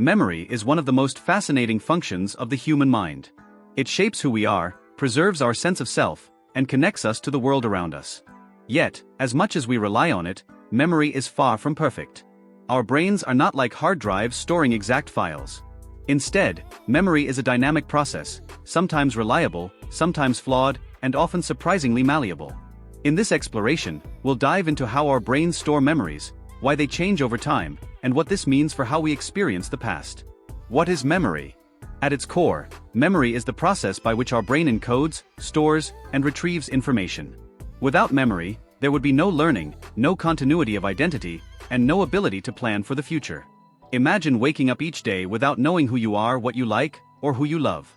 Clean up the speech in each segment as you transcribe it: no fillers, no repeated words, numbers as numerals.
Memory is one of the most fascinating functions of the human mind. It shapes who we are, preserves our sense of self, and connects us to the world around us. Yet, as much as we rely on it, memory is far from perfect. Our brains are not like hard drives storing exact files. Instead, memory is a dynamic process, sometimes reliable, sometimes flawed, and often surprisingly malleable. In this exploration, we'll dive into how our brains store memories, why they change over time, and what this means for how we experience the past. What is memory? At its core, memory is the process by which our brain encodes, stores, and retrieves information. Without memory, there would be no learning, no continuity of identity, and no ability to plan for the future. Imagine waking up each day without knowing who you are, what you like, or who you love.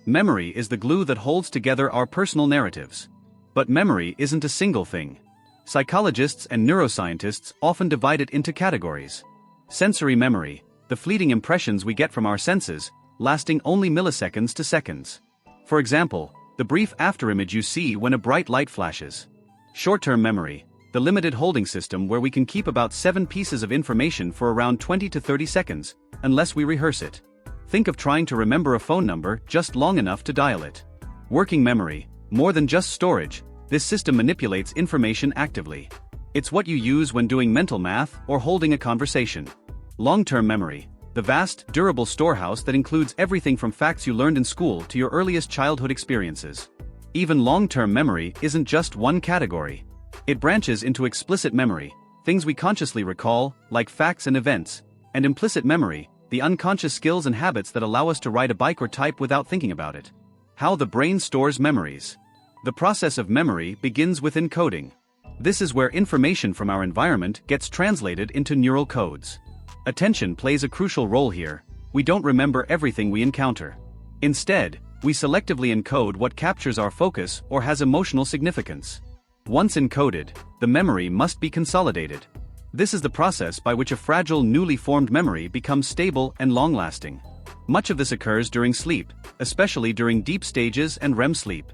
Memory is the glue that holds together our personal narratives. But memory isn't a single thing. Psychologists and neuroscientists often divide it into categories. Sensory memory, the fleeting impressions we get from our senses, lasting only milliseconds to seconds. For example, the brief afterimage you see when a bright light flashes. Short-term memory, the limited holding system where we can keep about 7 pieces of information for around 20 to 30 seconds, unless we rehearse it. Think of trying to remember a phone number just long enough to dial it. Working memory, more than just storage, this system manipulates information actively. It's what you use when doing mental math or holding a conversation. Long-term memory, the vast, durable storehouse that includes everything from facts you learned in school to your earliest childhood experiences. Even long-term memory isn't just one category. It branches into explicit memory, things we consciously recall, like facts and events, and implicit memory, the unconscious skills and habits that allow us to ride a bike or type without thinking about it. How the brain stores memories. The process of memory begins with encoding. This is where information from our environment gets translated into neural codes. Attention plays a crucial role here. We don't remember everything we encounter. Instead, we selectively encode what captures our focus or has emotional significance. Once encoded, the memory must be consolidated. This is the process by which a fragile, newly formed memory becomes stable and long-lasting. Much of this occurs during sleep, especially during deep stages and REM sleep.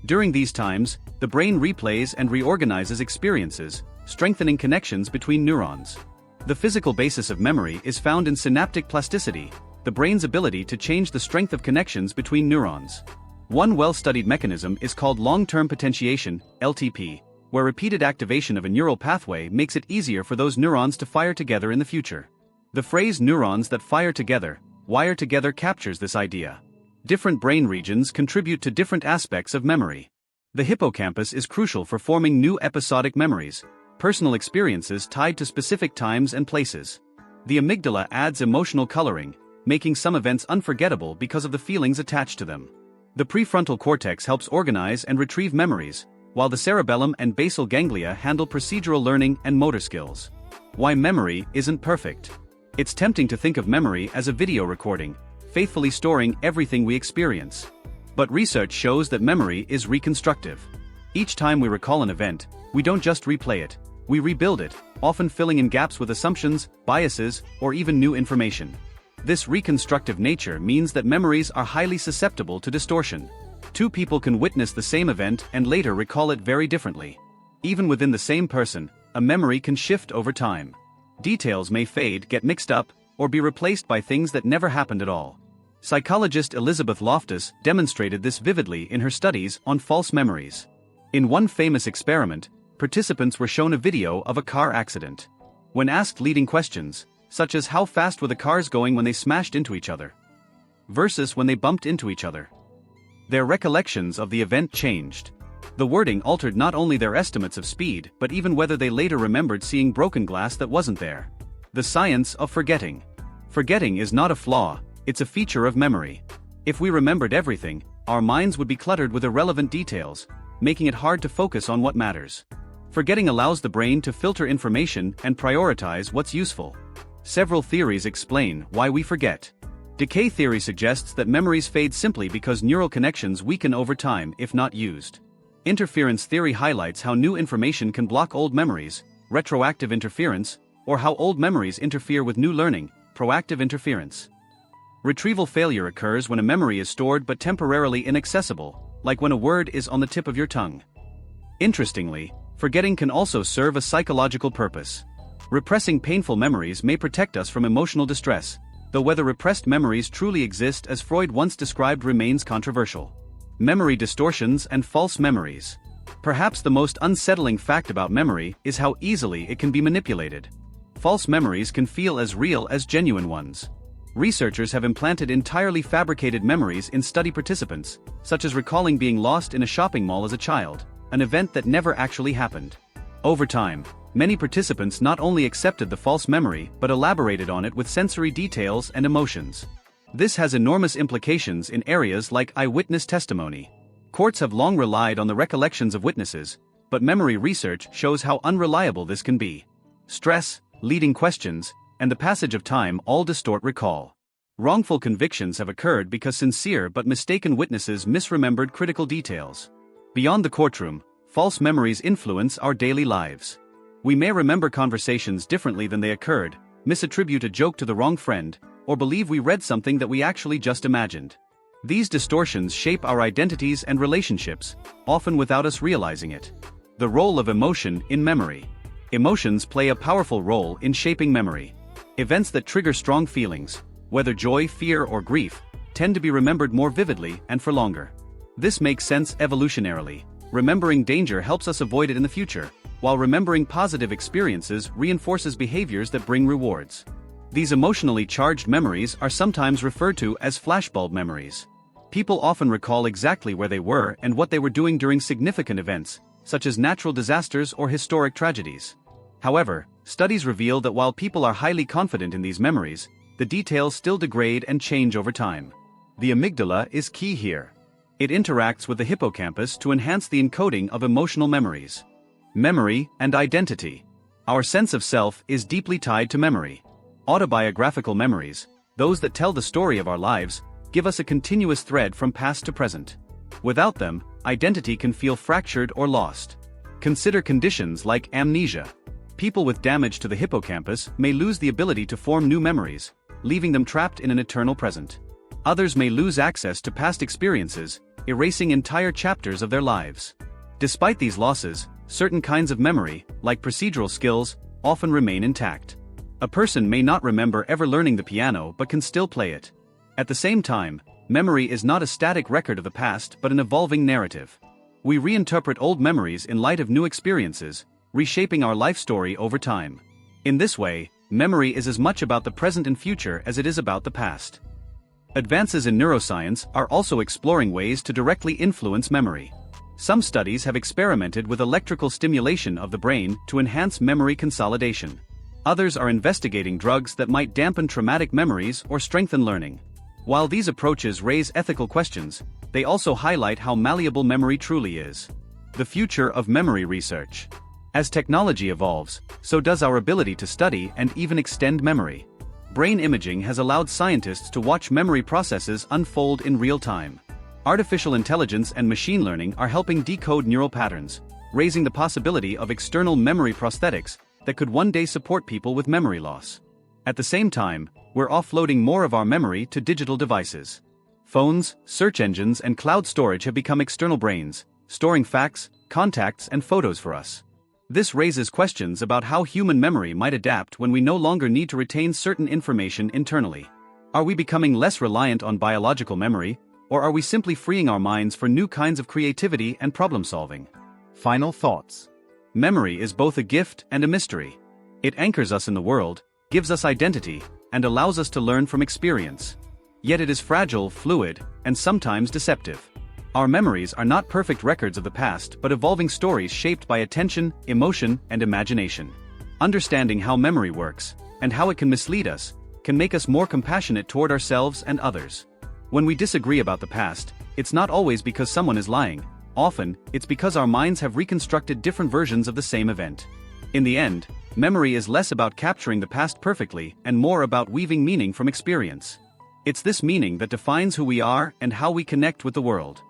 During these times, the brain replays and reorganizes experiences, strengthening connections between neurons. The physical basis of memory is found in synaptic plasticity, the brain's ability to change the strength of connections between neurons. One well-studied mechanism is called long-term potentiation, LTP, where repeated activation of a neural pathway makes it easier for those neurons to fire together in the future. The phrase neurons that fire together, wire together captures this idea. Different brain regions contribute to different aspects of memory. The hippocampus is crucial for forming new episodic memories, personal experiences tied to specific times and places. The amygdala adds emotional coloring, making some events unforgettable because of the feelings attached to them. The prefrontal cortex helps organize and retrieve memories, while the cerebellum and basal ganglia handle procedural learning and motor skills. Why memory isn't perfect. It's tempting to think of memory as a video recording, faithfully storing everything we experience. But research shows that memory is reconstructive. Each time we recall an event, we don't just replay it, we rebuild it, often filling in gaps with assumptions, biases, or even new information. This reconstructive nature means that memories are highly susceptible to distortion. Two people can witness the same event and later recall it very differently. Even within the same person, a memory can shift over time. Details may fade, get mixed up, or be replaced by things that never happened at all. Psychologist Elizabeth Loftus demonstrated this vividly in her studies on false memories. In one famous experiment, participants were shown a video of a car accident. When asked leading questions, such as how fast were the cars going when they smashed into each other, versus when they bumped into each other, their recollections of the event changed. The wording altered not only their estimates of speed but even whether they later remembered seeing broken glass that wasn't there. The science of forgetting. Forgetting is not a flaw, it's a feature of memory. If we remembered everything, our minds would be cluttered with irrelevant details, making it hard to focus on what matters. Forgetting allows the brain to filter information and prioritize what's useful. Several theories explain why we forget. Decay theory suggests that memories fade simply because neural connections weaken over time if not used. Interference theory highlights how new information can block old memories, retroactive interference, or how old memories interfere with new learning, proactive interference. Retrieval failure occurs when a memory is stored but temporarily inaccessible, like when a word is on the tip of your tongue. Interestingly, forgetting can also serve a psychological purpose. Repressing painful memories may protect us from emotional distress, though whether repressed memories truly exist as Freud once described remains controversial. Memory distortions and false memories. Perhaps the most unsettling fact about memory is how easily it can be manipulated. False memories can feel as real as genuine ones. Researchers have implanted entirely fabricated memories in study participants, such as recalling being lost in a shopping mall as a child, an event that never actually happened. Over time, many participants not only accepted the false memory but elaborated on it with sensory details and emotions. This has enormous implications in areas like eyewitness testimony. Courts have long relied on the recollections of witnesses, but memory research shows how unreliable this can be. Stress, leading questions, and the passage of time all distort recall. Wrongful convictions have occurred because sincere but mistaken witnesses misremembered critical details. Beyond the courtroom, false memories influence our daily lives. We may remember conversations differently than they occurred, misattribute a joke to the wrong friend, or believe we read something that we actually just imagined. These distortions shape our identities and relationships, often without us realizing it. The role of emotion in memory. Emotions play a powerful role in shaping memory. Events that trigger strong feelings, whether joy, fear, or grief, tend to be remembered more vividly and for longer. This makes sense evolutionarily. Remembering danger helps us avoid it in the future, while remembering positive experiences reinforces behaviors that bring rewards. These emotionally charged memories are sometimes referred to as flashbulb memories. People often recall exactly where they were and what they were doing during significant events, such as natural disasters or historic tragedies. However, studies reveal that while people are highly confident in these memories, the details still degrade and change over time. The amygdala is key here. It interacts with the hippocampus to enhance the encoding of emotional memories. Memory and identity. Our sense of self is deeply tied to memory. Autobiographical memories, those that tell the story of our lives, give us a continuous thread from past to present. Without them, identity can feel fractured or lost. Consider conditions like amnesia. People with damage to the hippocampus may lose the ability to form new memories, leaving them trapped in an eternal present. Others may lose access to past experiences, erasing entire chapters of their lives. Despite these losses, certain kinds of memory, like procedural skills, often remain intact. A person may not remember ever learning the piano but can still play it. At the same time, memory is not a static record of the past but an evolving narrative. We reinterpret old memories in light of new experiences, reshaping our life story over time. In this way, memory is as much about the present and future as it is about the past. Advances in neuroscience are also exploring ways to directly influence memory. Some studies have experimented with electrical stimulation of the brain to enhance memory consolidation. Others are investigating drugs that might dampen traumatic memories or strengthen learning. While these approaches raise ethical questions, they also highlight how malleable memory truly is. The future of memory research. As technology evolves, so does our ability to study and even extend memory. Brain imaging has allowed scientists to watch memory processes unfold in real time. Artificial intelligence and machine learning are helping decode neural patterns, raising the possibility of external memory prosthetics that could one day support people with memory loss. At the same time, we're offloading more of our memory to digital devices. Phones, search engines, and cloud storage have become external brains, storing facts, contacts, and photos for us. This raises questions about how human memory might adapt when we no longer need to retain certain information internally. Are we becoming less reliant on biological memory, or are we simply freeing our minds for new kinds of creativity and problem-solving? Final thoughts. Memory is both a gift and a mystery. It anchors us in the world, gives us identity, and allows us to learn from experience. Yet it is fragile, fluid, and sometimes deceptive. Our memories are not perfect records of the past but evolving stories shaped by attention, emotion, and imagination. Understanding how memory works, and how it can mislead us, can make us more compassionate toward ourselves and others. When we disagree about the past, it's not always because someone is lying. Often, it's because our minds have reconstructed different versions of the same event. In the end, memory is less about capturing the past perfectly and more about weaving meaning from experience. It's this meaning that defines who we are and how we connect with the world.